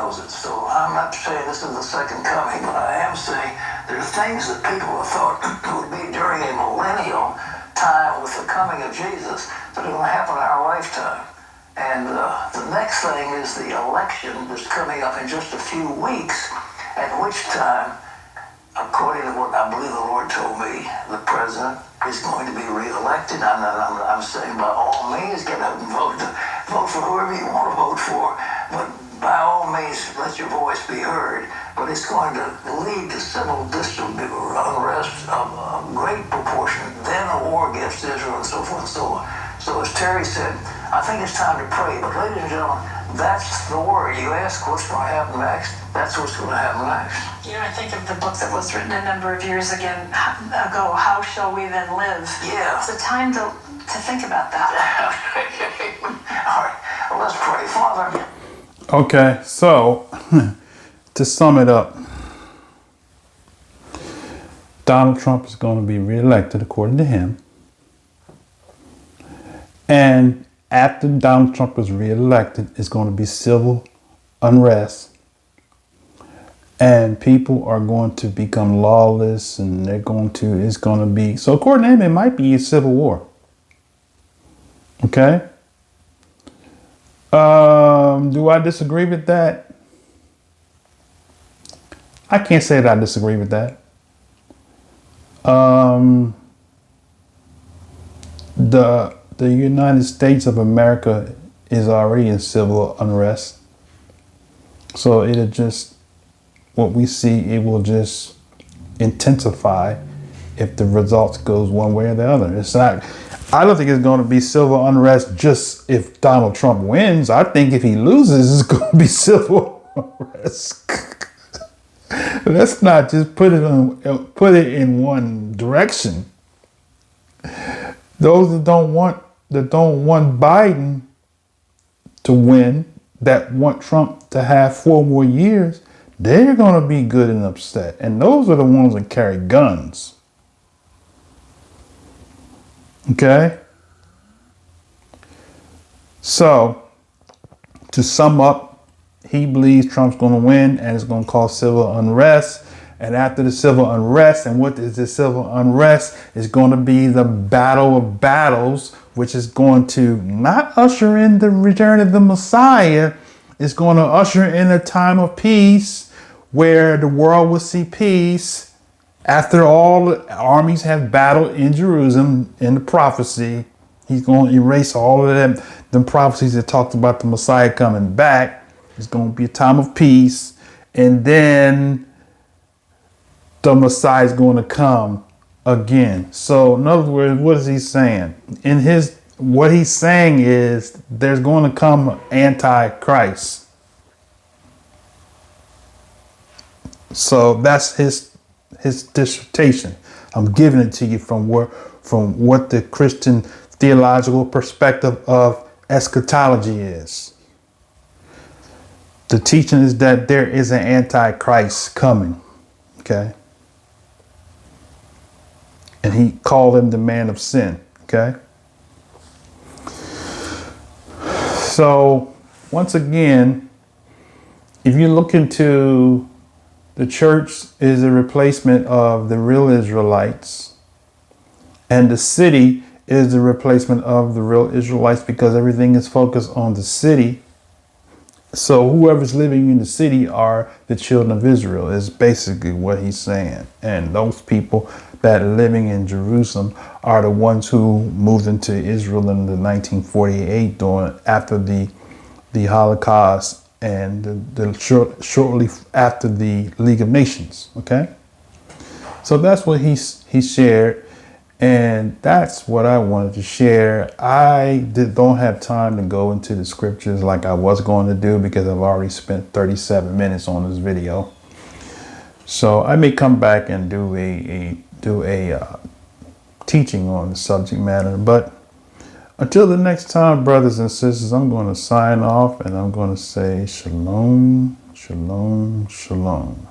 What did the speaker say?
knows it. So I'm not saying this is the second coming, but I am saying there are things that people have thought would be during a millennial time with the coming of Jesus that are going to happen in our lifetime. And the next thing is the election that's coming up in just a few weeks, at which time, according to what I believe the Lord told me, the president is going to be reelected. I'm saying by all means, get out and vote for whoever you want to vote for, but by all means, let your voice be heard. But it's going to lead to civil unrest of a great proportion, then a war against Israel and so forth and so on. So as Terry said, I think it's time to pray. But ladies and gentlemen, that's the word. You ask what's going to happen next, that's what's going to happen next. You know, I think of the book that was written a number of years ago, How Shall We Then Live? Yeah. It's a time to think about that. All right, well, let's pray. Father. Okay, so to sum it up, Donald Trump is going to be reelected according to him. And after Donald Trump is reelected, it's going to be civil unrest. And people are going to become lawless, and it's going to be, so according to him, it might be a civil war. Okay? Do I disagree with that? I can't say that I disagree with that. The United States of America is already in civil unrest. So it'll just, what we see, it will just intensify if the results goes one way or the other. It's not, I don't think it's going to be civil unrest just if Donald Trump wins. I think if he loses, it's going to be civil unrest. Let's not just put it in one direction. Those that don't want Biden to win, that want Trump to have 4 more years, they're going to be good and upset. And those are the ones that carry guns. Okay? So, to sum up, he believes Trump's going to win and it's going to cause civil unrest. And after the civil unrest, and what is the civil unrest? Is going to be the battle of battles, which is going to not usher in the return of the Messiah. It's going to usher in a time of peace where the world will see peace after all the armies have battled in Jerusalem in the prophecy. He's going to erase all of them prophecies that talked about the Messiah coming back. It's going to be a time of peace. And then the Messiah is going to come again. So in other words, what is he saying? What he's saying is there's going to come Antichrist. So that's his dissertation. I'm giving it to you from what the Christian theological perspective of eschatology is. The teaching is that there is an Antichrist coming. Okay. And he called him the man of sin. Okay. So once again, if you look into the church is a replacement of the real Israelites, and the city is the replacement of the real Israelites because everything is focused on the city. So whoever's living in the city are the children of Israel is basically what he's saying. And those people that are living in Jerusalem are the ones who moved into Israel in the 1948 after the Holocaust and shortly after the League of Nations. Okay, so that's what he shared, and that's what I wanted to share. I don't have time to go into the scriptures like I was going to do because I've already spent 37 minutes on this video. So I may come back and do a teaching on the subject matter, but until the next time, brothers and sisters, I'm going to sign off and I'm going to say shalom, shalom, shalom.